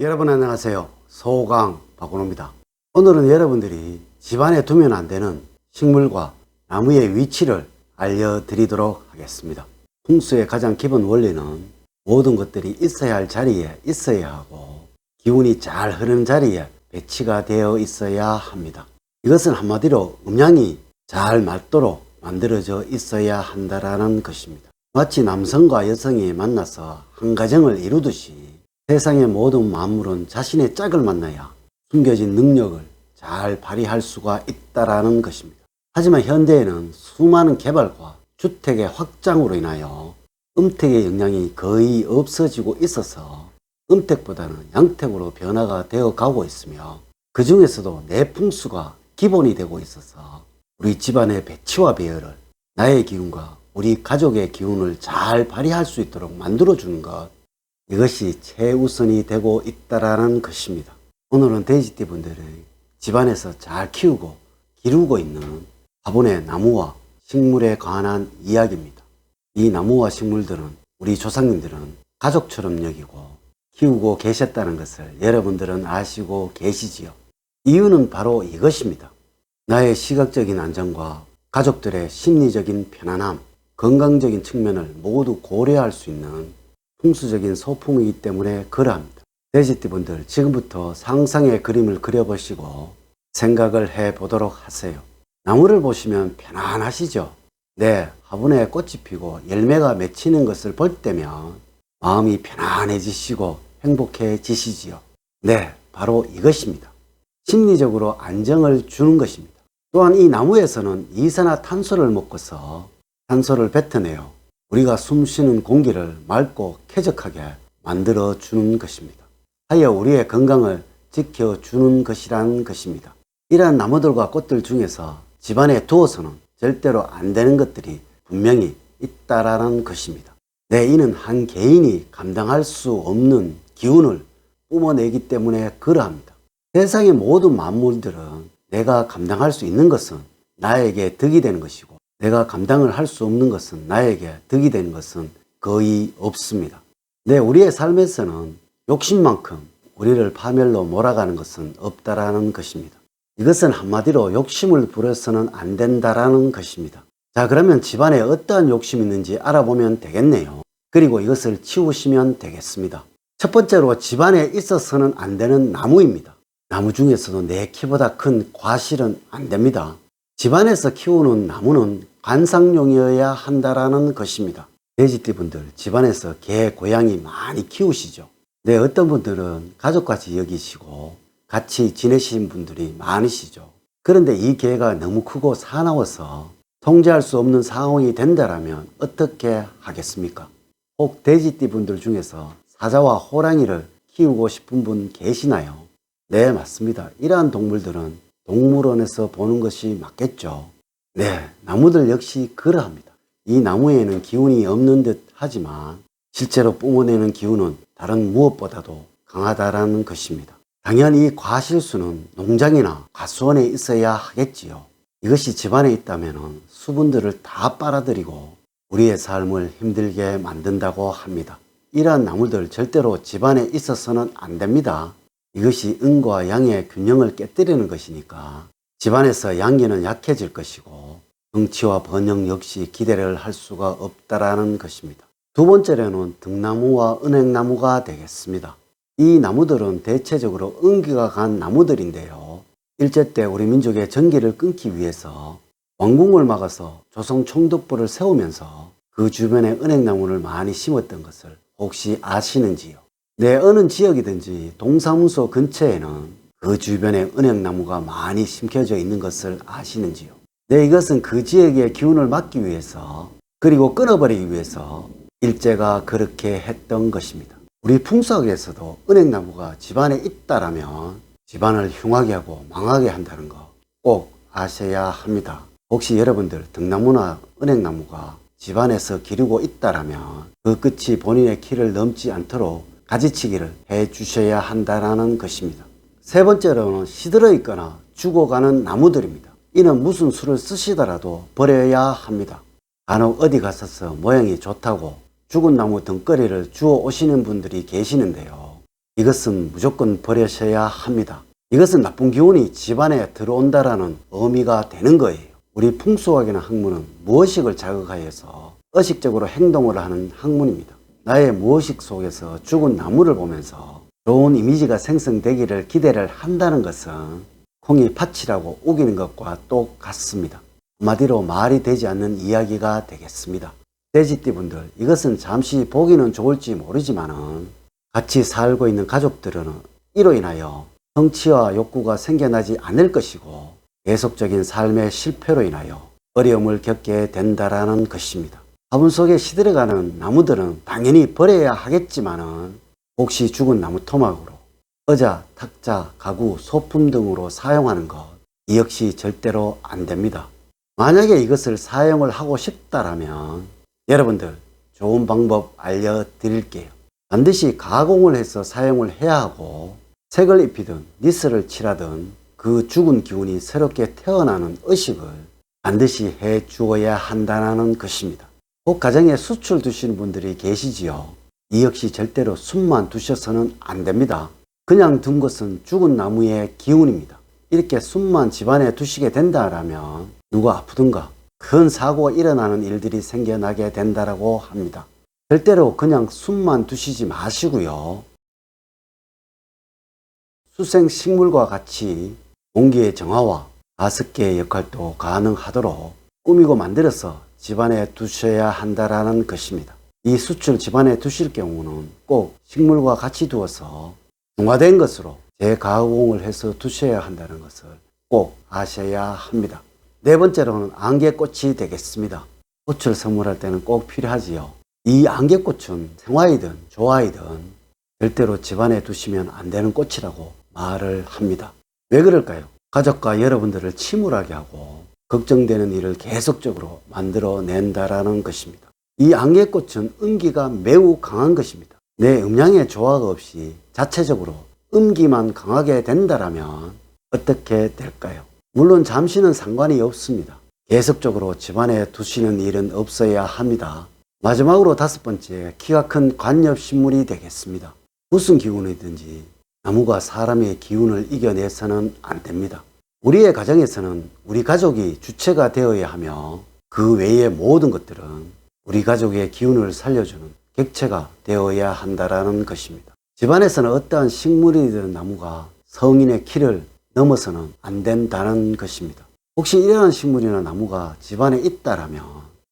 여러분 안녕하세요. 소강 박원호입니다. 오늘은 여러분들이 집안에 두면 안 되는 식물과 나무의 위치를 알려드리도록 하겠습니다. 풍수의 가장 기본 원리는 모든 것들이 있어야 할 자리에 있어야 하고 기운이 잘 흐르는 자리에 배치가 되어 있어야 합니다. 이것은 한마디로 음양이 잘 맞도록 만들어져 있어야 한다는 것입니다. 마치 남성과 여성이 만나서 한 가정을 이루듯이 세상의 모든 만물은 자신의 짝을 만나야 숨겨진 능력을 잘 발휘할 수가 있다는 것입니다. 하지만 현대에는 수많은 개발과 주택의 확장으로 인하여 음택의 영향이 거의 없어지고 있어서 음택보다는 양택으로 변화가 되어 가고 있으며, 그 중에서도 내풍수가 기본이 되고 있어서 우리 집안의 배치와 배열을 나의 기운과 우리 가족의 기운을 잘 발휘할 수 있도록 만들어주는 것, 이것이 최우선이 되고 있다는 것입니다. 오늘은 돼지띠 분들이 집안에서 잘 키우고 기르고 있는 화분의 나무와 식물에 관한 이야기입니다. 이 나무와 식물들은 우리 조상님들은 가족처럼 여기고 키우고 계셨다는 것을 여러분들은 아시고 계시지요. 이유는 바로 이것입니다. 나의 시각적인 안정과 가족들의 심리적인 편안함, 건강적인 측면을 모두 고려할 수 있는 풍수적인 소품이기 때문에 그러합니다. 돼지띠 분들, 지금부터 상상의 그림을 그려보시고 생각을 해보도록 하세요. 나무를 보시면 편안하시죠? 네, 화분에 꽃이 피고 열매가 맺히는 것을 볼 때면 마음이 편안해지시고 행복해지시지요. 네, 바로 이것입니다. 심리적으로 안정을 주는 것입니다. 또한 이 나무에서는 이산화탄소를 먹고서 탄소를 뱉어내요 우리가 숨쉬는 공기를 맑고 쾌적하게 만들어 주는 것입니다. 하여 우리의 건강을 지켜주는 것이란 것입니다. 이러한 나무들과 꽃들 중에서 집안에 두어서는 절대로 안 되는 것들이 분명히 있다라는 것입니다. 네, 이는 한 개인이 감당할 수 없는 기운을 뿜어내기 때문에 그러합니다. 세상의 모든 만물들은 내가 감당할 수 있는 것은 나에게 득이 되는 것이고, 내가 감당을 할 수 없는 것은 나에게 득이 되는 것은 거의 없습니다. 네, 우리의 삶에서는 욕심만큼 우리를 파멸로 몰아가는 것은 없다라는 것입니다. 이것은 한마디로 욕심을 부려서는 안 된다라는 것입니다. 자, 그러면 집안에 어떠한 욕심이 있는지 알아보면 되겠네요. 그리고 이것을 치우시면 되겠습니다. 첫 번째로 집안에 있어서는 안 되는 나무입니다. 나무 중에서도 내 키보다 큰 과실은 안 됩니다. 집안에서 키우는 나무는 관상용이어야 한다라는 것입니다. 돼지띠 분들, 집안에서 개, 고양이 많이 키우시죠? 네, 어떤 분들은 가족같이 여기시고 같이 지내시는 분들이 많으시죠. 그런데 이 개가 너무 크고 사나워서 통제할 수 없는 상황이 된다면 어떻게 하겠습니까? 혹 돼지띠 분들 중에서 사자와 호랑이를 키우고 싶은 분 계시나요? 네, 맞습니다. 이러한 동물들은 동물원에서 보는 것이 맞겠죠. 네, 나무들 역시 그러합니다. 이 나무에는 기운이 없는 듯 하지만 실제로 뿜어내는 기운은 다른 무엇보다도 강하다라는 것입니다. 당연히 과실수는 농장이나 과수원에 있어야 하겠지요. 이것이 집안에 있다면 수분들을 다 빨아들이고 우리의 삶을 힘들게 만든다고 합니다. 이러한 나무들 절대로 집안에 있어서는 안 됩니다. 이것이 음과 양의 균형을 깨뜨리는 것이니까 집안에서 양기는 약해질 것이고 정치와 번영 역시 기대를 할 수가 없다라는 것입니다. 두 번째로는 등나무와 은행나무가 되겠습니다. 이 나무들은 대체적으로 음기가 간 나무들인데요. 일제 때 우리 민족의 전기를 끊기 위해서 왕궁을 막아서 조선 총독부를 세우면서 그 주변에 은행나무를 많이 심었던 것을 혹시 아시는지요? 네, 어느 지역이든지 동사무소 근처에는 그 주변에 은행나무가 많이 심겨져 있는 것을 아시는지요? 네, 이것은 그 지역의 기운을 막기 위해서, 그리고 끊어버리기 위해서 일제가 그렇게 했던 것입니다. 우리 풍수학에서도 은행나무가 집안에 있다라면 집안을 흉하게 하고 망하게 한다는 거 꼭 아셔야 합니다. 혹시 여러분들 등나무나 은행나무가 집안에서 기르고 있다라면 그 끝이 본인의 키를 넘지 않도록 가지치기를 해 주셔야 한다는 것입니다. 세 번째로는 시들어 있거나 죽어가는 나무들입니다. 이는 무슨 수를 쓰시더라도 버려야 합니다. 간혹 어디 가셔서 모양이 좋다고 죽은 나무 등거리를 주워 오시는 분들이 계시는데요. 이것은 무조건 버려셔야 합니다. 이것은 나쁜 기운이 집안에 들어온다라는 의미가 되는 거예요. 우리 풍수학이나 학문은 무의식을 자극하여서 의식적으로 행동을 하는 학문입니다. 나의 무의식 속에서 죽은 나무를 보면서 좋은 이미지가 생성되기를 기대를 한다는 것은 콩이 팥이라고 우기는 것과 똑같습니다. 한마디로 말이 되지 않는 이야기가 되겠습니다. 돼지띠분들, 이것은 잠시 보기는 좋을지 모르지만은 같이 살고 있는 가족들은 이로 인하여 성취와 욕구가 생겨나지 않을 것이고 계속적인 삶의 실패로 인하여 어려움을 겪게 된다라는 것입니다. 화분 속에 시들어가는 나무들은 당연히 버려야 하겠지만은 혹시 죽은 나무 토막으로 의자, 탁자, 가구, 소품 등으로 사용하는 것, 이 역시 절대로 안 됩니다. 만약에 이것을 사용을 하고 싶다라면 여러분들 좋은 방법 알려드릴게요. 반드시 가공을 해서 사용을 해야 하고 색을 입히든 니스를 칠하든 그 죽은 기운이 새롭게 태어나는 의식을 반드시 해 주어야 한다는 것입니다. 꼭 가정에 숯을 두시는 분들이 계시지요. 이 역시 절대로 숯만 두셔서는 안 됩니다. 그냥 둔 것은 죽은 나무의 기운입니다. 이렇게 숯만 집안에 두시게 된다라면 누가 아프든가 큰 사고가 일어나는 일들이 생겨나게 된다라고 합니다. 절대로 그냥 숯만 두시지 마시고요. 수생식물과 같이 공기의 정화와 가습기의 역할도 가능하도록 꾸미고 만들어서 집안에 두셔야 한다라는 것입니다. 이 숯을 집안에 두실 경우는 꼭 식물과 같이 두어서 중화된 것으로 재가공을 해서 두셔야 한다는 것을 꼭 아셔야 합니다. 네 번째로는 안개꽃이 되겠습니다. 꽃을 선물할 때는 꼭 필요하지요. 이 안개꽃은 생화이든 조화이든 절대로 집안에 두시면 안 되는 꽃이라고 말을 합니다. 왜 그럴까요? 가족과 여러분들을 침울하게 하고 걱정되는 일을 계속적으로 만들어낸다라는 것입니다. 이 안개꽃은 음기가 매우 강한 것입니다. 내 음양의 조화가 없이 자체적으로 음기만 강하게 된다라면 어떻게 될까요? 물론 잠시는 상관이 없습니다. 계속적으로 집안에 두시는 일은 없어야 합니다. 마지막으로 다섯 번째, 키가 큰 관엽식물이 되겠습니다. 무슨 기운이든지 나무가 사람의 기운을 이겨내서는 안 됩니다. 우리의 가정에서는 우리 가족이 주체가 되어야 하며 그 외의 모든 것들은 우리 가족의 기운을 살려주는 객체가 되어야 한다라는 것입니다. 집안에서는 어떠한 식물이든 나무가 성인의 키를 넘어서는 안 된다는 것입니다. 혹시 이러한 식물이나 나무가 집안에 있다라면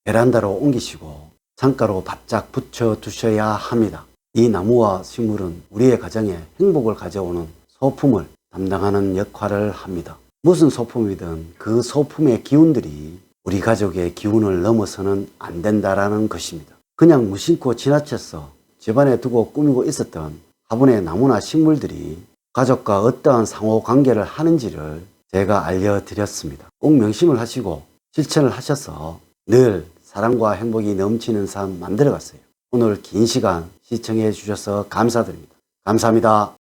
베란다로 옮기시고 창가로 바짝 붙여 두셔야 합니다. 이 나무와 식물은 우리의 가정에 행복을 가져오는 소품을 담당하는 역할을 합니다. 무슨 소품이든 그 소품의 기운들이 우리 가족의 기운을 넘어서는 안 된다라는 것입니다. 그냥 무심코 지나쳐서 집안에 두고 꾸미고 있었던 화분의 나무나 식물들이 가족과 어떠한 상호 관계를 하는지를 제가 알려드렸습니다. 꼭 명심을 하시고 실천을 하셔서 늘 사랑과 행복이 넘치는 삶 만들어 갔어요. 오늘 긴 시간 시청해 주셔서 감사드립니다. 감사합니다.